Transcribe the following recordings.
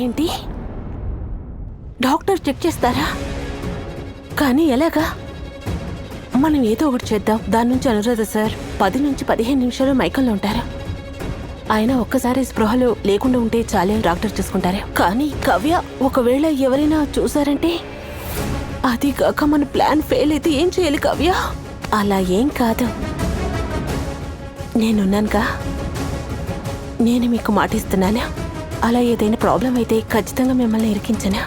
ఏంటి? Doctor check చేస్తారా? కానీ ఎలాగా? మనం ఏదో ఒకటి చేద్దాం. దాని నుంచి అనురాధ సార్ 10 నుంచి 15 నిమిషాలు మైకంలో ఉంటారు. ఆయన ఒక్కసారి స్పృహలో లేకుండా ఉంటే చాలే, డాక్టర్ చూసుకుంటారు. కానీ కవ్య ఒకవేళ ఎవరైనా చూసారంటే, అది కాక మన ప్లాన్ ఫెయిల్ అయితే ఏం చేయాలి కవ్య? అలా ఏం కాదు, నేనున్నానుగా. నేను మీకు మాటిస్తున్నాను, అలా ఏదైనా ప్రాబ్లం అయితే ఖచ్చితంగా మిమ్మల్ని ఇరికించనా?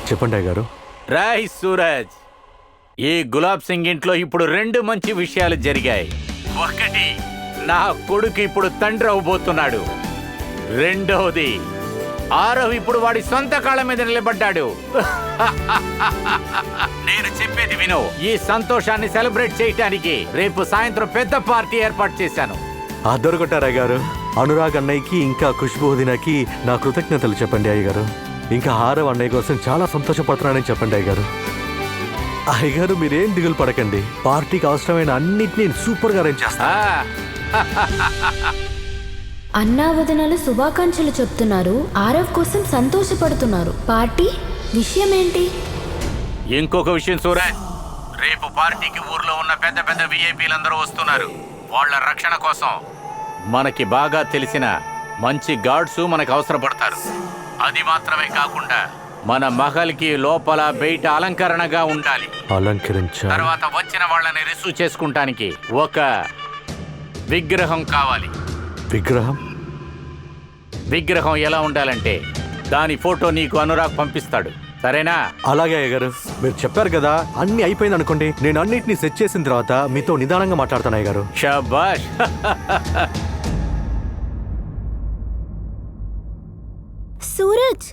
చెప్పండి అయ్యగారు. రాయ్ సూరజ్, ఈ గులాబ్ సింగ్ ఇంట్లో ఇప్పుడు 2 మంచి విషయాలు జరిగాయి. ఒకటి, నా కొడుకు ఇప్పుడు తండ్రి అవబోతున్నాడు. రెండవది, ఆరవ్ ఇప్పుడు వాడి సొంత కాళ్ళ మీద నిలబడ్డాడు. నేను చెప్పేది విను. ఈ సంతోషాన్ని సెలబ్రేట్ చేయటానికి రేపు సాయంత్రం పెద్ద పార్టీ ఏర్పాటు చేశాను. అద్దరుకొట్టారు అయ్యగారు. అనురాగ్ అన్నయ్యకి ఇంకా ఖుష్బూ వదినకి నా కృతజ్ఞతలు చెప్పండి అయ్యగారు. ఇంకా ఆరవ్ అన్నయ్య కోసం చాలా సంతోషపడుతున్నానని చెప్పండి అయ్యగారు. అయ్యగారు మీరేం దిగులు పడకండి, పార్టీకి అవసరమైన అన్నిటినీ సూపర్ గా అరేంజ్ చేస్తా. అన్నా వదినలు శుభాకాంక్షలు చెప్తున్నారు, ఆరవ్ కోసం సంతోషపడుతున్నారు. పార్టీ విషయం ఏంటి? ఇంకొక విషయం సూరజ్, రేపు పార్టీకి ఊర్లో ఉన్న పెద్ద పెద్ద విఐపీలందరూ వస్తున్నారు. వాళ్ళ రక్షణ కోసం మనకి బాగా తెలిసిన మంచి గార్డ్స్ మనకు అవసరపడతారు. అది మాత్రమే కాకుండా మన మహల్కి లోపల బయట అలంకరణగా ఉండాలి. తర్వాత వచ్చిన వాళ్ళని రిసీవ్ చేసుకుంటానికి ఒక విగ్రహం కావాలి. విగ్రహం ఎలా ఉండాలంటే దాని ఫోటో నీకు అనురాగ్ పంపిస్తాడు, సరేనా? అలాగే అయ్యగారు, మీరు చెప్పారు కదా, అన్ని అయిపోయింది అనుకోండి. నేను అన్నిటిని సెట్ చేసిన తర్వాత మీతో నిదానంగా మాట్లాడతాను అయ్యగారు. షాబాష్. సూరజ్,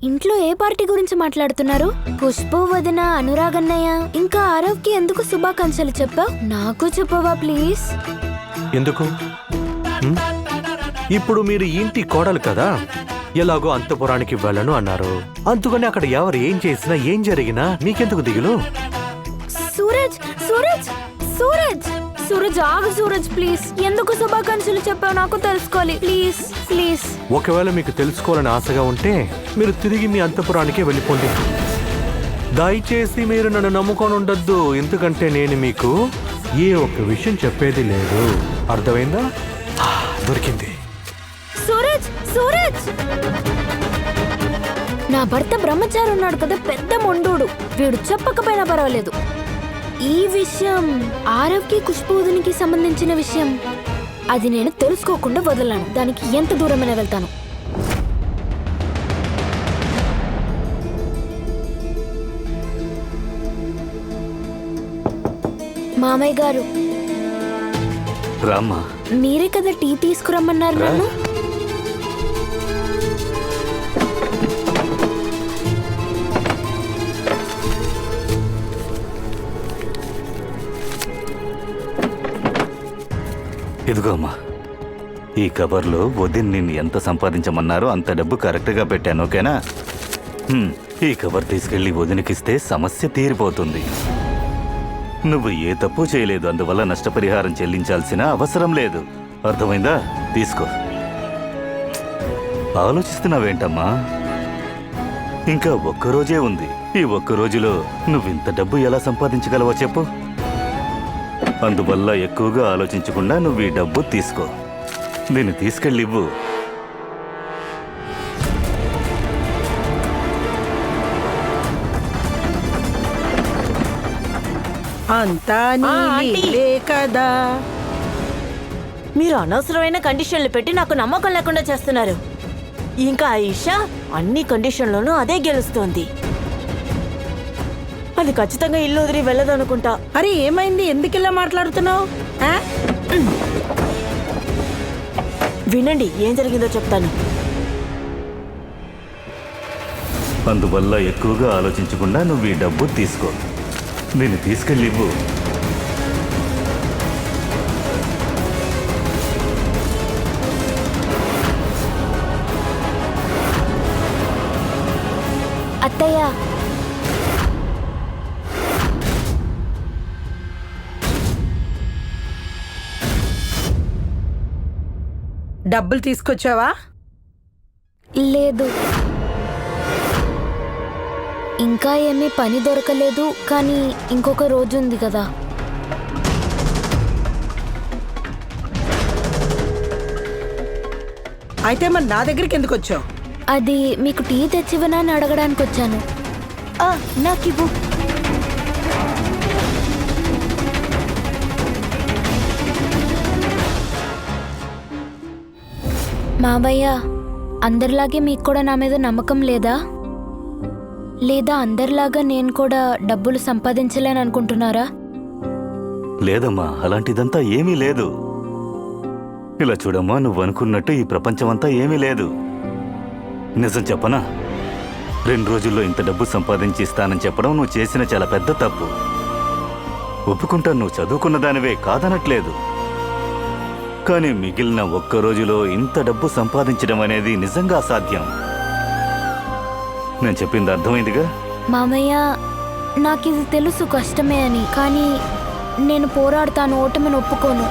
ఇంట్లో ఏ పార్టీ గురించి మాట్లాడుతున్నారు? ఖుష్బూ వదిన, అనురాగ్ అన్నయ్య ఇంకా ఆరవ్ కి ఎందుకు శుభాకాంక్షలు చెప్పావు? నాకు చెప్పవా ప్లీజ్? ఎందుకు? ఇప్పుడు మీరు ఇంటి కోడలు కదా, ఎలాగో అంతపురానికి వెళ్ళను అన్నారు. అందుకని అక్కడ ఎవరు ఏం చేసినా ఏం జరిగినా మీకెందుకు దిగులు? సూరజ్ సూరజ్ సూరజ్ సూరజ్ ఆగు సూరజ్, ప్లీజ్. ఎందుకు శుభాకాంక్షలు చెప్పావు నాకు తెలుసుకోవాలి, ప్లీజ్ ప్లీజ్. ఒకవేళ మీకు తెలుసుకోవాలని ఆశగా ఉంటే మీరు తిరిగి మీ అంతపురానికే వెళ్ళిపోండి. దయచేసి మీరు నన్ను నమ్ముకొని ఉండొద్దు, ఎందుకంటే నేను మీకు ఏ ఒక్క విషయం చెప్పేది లేదు. అర్థమైందా? దొరికింది. సూరజ్ సూరజ్, నా భర్త బ్రహ్మచారి ఉన్నాడు కదా, పెద్ద మొండోడు. వీడు చెప్పకపోయినా పర్వాలేదు. ఈ విషయం ఆరవ్కి ఖుష్బూదినికి సంబంధించిన విషయం, అది నేను తెలుసుకోకుండా వదలను. దానికి ఎంత దూరమైనా వెళ్తాను. మామయ్య గారు, రామ్మా. మీరే కదా టీ తీసుకురమ్మన్నారు నన్ను. ఇదిగో అమ్మా, ఈ కవర్లో వదిన్ నిన్ను ఎంత సంపాదించమన్నారో అంత డబ్బు కరెక్ట్గా పెట్టాను, ఓకేనా? ఈ కవర్ తీసుకెళ్లి వదినకిస్తే సమస్య తీరిపోతుంది. నువ్వు ఏ తప్పు చేయలేదు, అందువల్ల నష్టపరిహారం చెల్లించాల్సిన అవసరం లేదు. అర్థమైందా? తీసుకో. ఆలోచిస్తున్నావేంటమ్మా? ఇంకా ఒక్కరోజే ఉంది. ఈ ఒక్కరోజులో నువ్వింత డబ్బు ఎలా సంపాదించగలవో చెప్పు. అందువల్ల ఎక్కువగా ఆలోచించకుండా నువ్వు ఈ డబ్బు తీసుకో. దీన్ని తీసుకెళ్ళివ్వు. అంతా నీలే కదా. మీరు అనవసరమైన కండిషన్లు పెట్టి నాకు నమ్మకం లేకుండా చేస్తున్నారు. ఇంకా ఆయిషా అన్ని కండిషన్లోనూ అదే గెలుస్తోంది. అది ఖచ్చితంగా ఇల్లు వదిలి వెళ్ళదనుకుంటా. అరే ఏమైంది, ఎందుకు ఇలా మాట్లాడుతున్నావు? వినండి, ఏం జరిగిందో చెప్తాను. అందువల్ల ఎక్కువగా ఆలోచించకుండా నువ్వు ఈ డబ్బు తీసుకో. దీన్ని తీసుకెళ్ళివ్వు. అత్తయ్య, డబ్బులు తీసుకొచ్చావా? లేదు, ఇంకా ఏమీ పని దొరకలేదు. కానీ ఇంకొక రోజు ఉంది కదా. అయితే మరి నా దగ్గరికి ఎందుకు వచ్చావు? అది మీకు టీ తెచ్చివనా అని అడగడానికి వచ్చాను. నాకివ్వు. మావయ్య, అందరిలాగే మీకు కూడా నా మీద నమ్మకం లేదా? లేదా అందరిలాగా నేను కూడా డబ్బులు సంపాదించలేను అనుకుంటున్నారా? లేదమ్మా, అలాంటిదంతా ఏమీ లేదు. ఇలా చూడమ్మా, నువ్వు అనుకున్నట్టు ఈ ప్రపంచమంతా ఏమీ లేదు. నిజం చెప్పనా, 2 రోజుల్లో ఇంత డబ్బు సంపాదించి ఇస్తానని చెప్పడం నువ్వు చేసిన చాలా పెద్ద తప్పు. ఒప్పుకుంటాను, నువ్వు చదువుకున్న దానివే, కాదనట్లేదు. కానీ మిగిలిన 1 రోజులో ఇంత డబ్బు సంపాదించడం అనేది నిజంగా అసాధ్యం. నేను చెప్పింది అర్థమైందిగా? మామయ్య, నాకిది తెలుసు కష్టమే అని. కానీ నేను పోరాడతాను, ఓటమిని ఒప్పుకోను.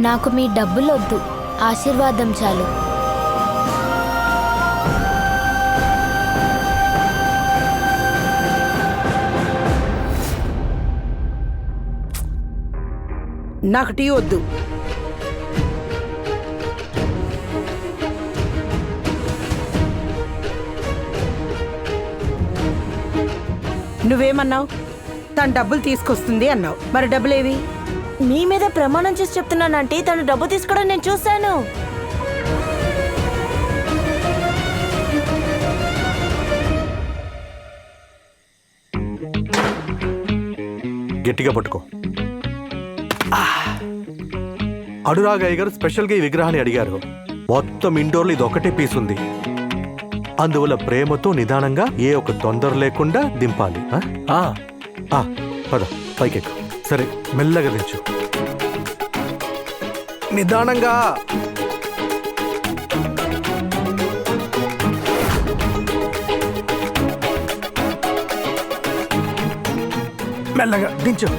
నాకు మీ డబ్బులొద్దు, ఆశీర్వాదం చాలు. నాకు టీ వద్దు. నువ్వేమన్నావు? తను డబ్బులు తీసుకొస్తుంది అన్నావు. మరి డబ్బులేవి? మీ మీద ప్రమాణం చేసి చెప్తున్నానంటే తను డబ్బు తీసుకోవడం నేను చూశాను. గట్టిగా పట్టుకో. అనురాగ్ అయ్య గారు స్పెషల్గా ఈ విగ్రహాన్ని అడిగారు. మొత్తం ఇండోర్లో ఇది ఒకటే పీస్ ఉంది. అందువల్ల ప్రేమతో నిదానంగా, ఏ ఒక తొందర లేకుండా దింపాలి. పద, పైకెక్కు. సరే, మెల్లగా దించు, నిదానంగా. మెల్లగా దించు.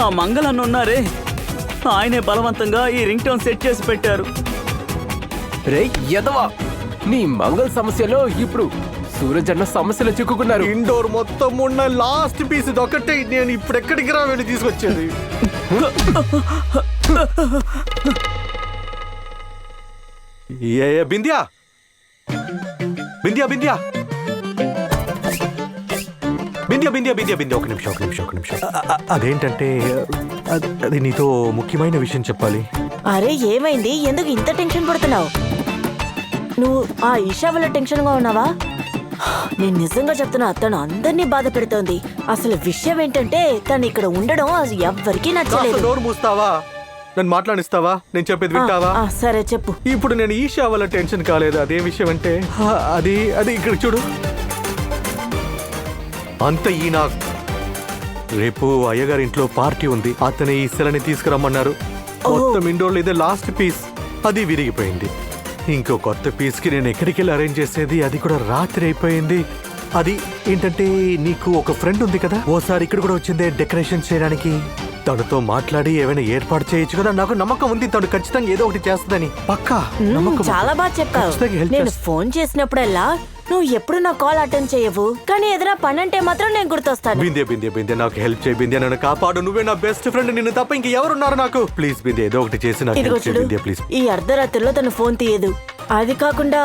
ఆ మంగళన్న ఉన్నారే, ఆయనే బలవంతంగా ఈ రింగ్ టోన్ సెట్ చేసి పెట్టారు. రే యదవా, నీ మంగళ సమస్యలో ఇప్పుడు సూరజన్న సమస్యలో చిక్కుకున్నారు. ఇండోర్ మొత్తం ఉన్న లాస్ట్ పీస్ ఒకటే. నేను ఇప్పుడు ఎక్కడికి రా వెళ్ళి తీసుకొచ్చేది? బింద్యా, బింద్యా, బింద్యా, బింద్యా, బింద్యా, బింద్యా, బింద్యా, ఒక నిమిషం. అదేంటంటే అది నీతో ముఖ్యమైన విషయం చెప్పాలి. అరే ఏమైంది? ఎందుకు ఇంత టెన్షన్ పడుతున్నావు? నువ్వు ఆ ఈషా వల్ల టెన్షన్గా ఉన్నావా? నేను నిజంగా చెప్తున్నా, తను అందరినీ బాధ పెడుతోంది. అసలు విషయం ఏంటంటే తను ఇక్కడ ఉండడం అది ఎవ్వరికీ నచ్చలేదు. నోరు మూస్తావా? నన్ను మాట్లాడిస్తావా? నేను చెప్పేది వింటావా? సరే చెప్పు. ఇప్పుడు నేను ఈషా వల్ల టెన్షన్ కాలేదు. అదే విషయం అంటే అది అది ఇక్కడ చూడు. అంత ఈయన రేపు అయ్యగారి ఇంట్లో పార్టీ ఉంది. అతని ఈ శిలని తీసుకురమ్మన్నారు. మొత్తం ఇండోర్లో ఇదే లాస్ట్ పీస్. అది విరిగిపోయింది. ఇంకో కొత్త పీస్ కి నేను ఎక్కడికి వెళ్ళి అరేంజ్ చేసేది? అది కూడా రాత్రి అయిపోయింది. అది ఏంటంటే, నీకు ఒక ఫ్రెండ్ ఉంది కదా, ఓసారి ఇక్కడ కూడా వచ్చిందే డెకరేషన్ చేయడానికి. తనతో మాట్లాడి ఏమైనా ఏర్పాటు చేయొచ్చు కదా. నాకు నమ్మకం ఉంది తను ఖచ్చితంగా ఏదో ఒకటి చేస్తుందని. పక్కా నమ్మకం. చాలా బాగా చెప్పావు. ఖచ్చితంగా help నేను చేస్తా. ఫోన్ చేసినప్పుడల్లా నువ్వు ఎప్పుడు నా కాల్ అటెండ్ చేయవు, కానీ ఏదైనా పని అంటే మాత్రం నేను గుర్తొస్తాను. బిందే నాకు హెల్ప్ చేయి బిందే, నన్ను కాపాడు. నువ్వే నా బెస్ట్ ఫ్రెండ్, నిన్ను తప్ప ఇంక ఎవరున్నారు నాకు? ప్లీజ్ బిందే, ఏదో ఒకటి చేసి నాకు ఇదిగో హెల్ప్ చేయి చూడు, బిందే ప్లీజ్. ఈ అర్ధరాత్రిలో తను ఫోన్ తీయదు. అది కాకుండా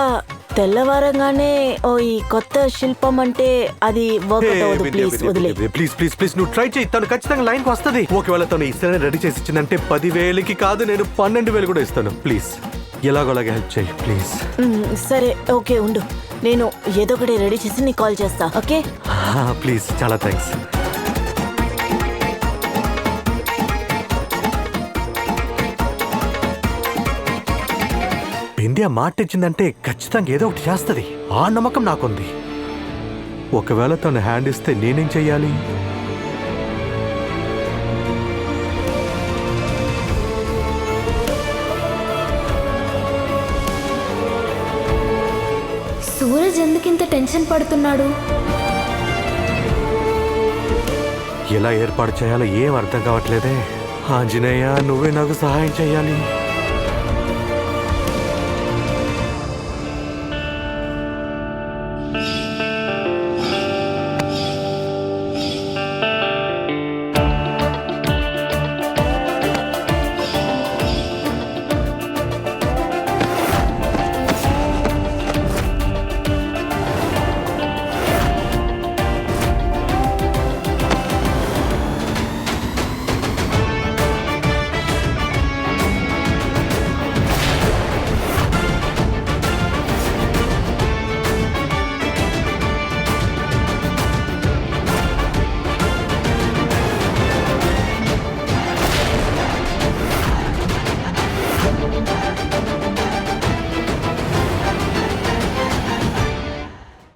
తెల్లవారంగానే ఓ ఈ కొత్త శిల్పం అంటే అది వర్కౌట్ అవ్వదు. ప్లీజ్ వదిలే. ప్లీజ్ నువ్వు ట్రై చేయి, తను ఖచ్చితంగా లైన్ కి వస్తుంది. ఒకవేళ తను ఇస్తే రెడీ చేసి ఇచ్చిందంటే 10,000కి కాదు, నేను 12,000 కూడా ఇస్తాను. ప్లీజ్ ఎలాగోలాగా హెల్ప్ చేయి ప్లీజ్. సరే ఓకే ఉండు, నేను ఏదో ఒకటి రెడీ చేసి నీకు కాల్ చేస్తా. ఓకే ప్లీజ్, చాలా థ్యాంక్స్. బింద్యా మాట ఇచ్చిందంటే ఖచ్చితంగా ఏదో ఒకటి చేస్తుంది, ఆ నమ్మకం నాకుంది. ఒకవేళ తను హ్యాండ్ ఇస్తే నేనేం చెయ్యాలి? సూరజ్ ఎందుకింత టెన్షన్ పడుతున్నాడు? ఎలా ఏర్పాటు చేయాలో ఏం అర్థం కావట్లేదే. ఆంజనేయ, నువ్వే నాకు సహాయం చేయాలి.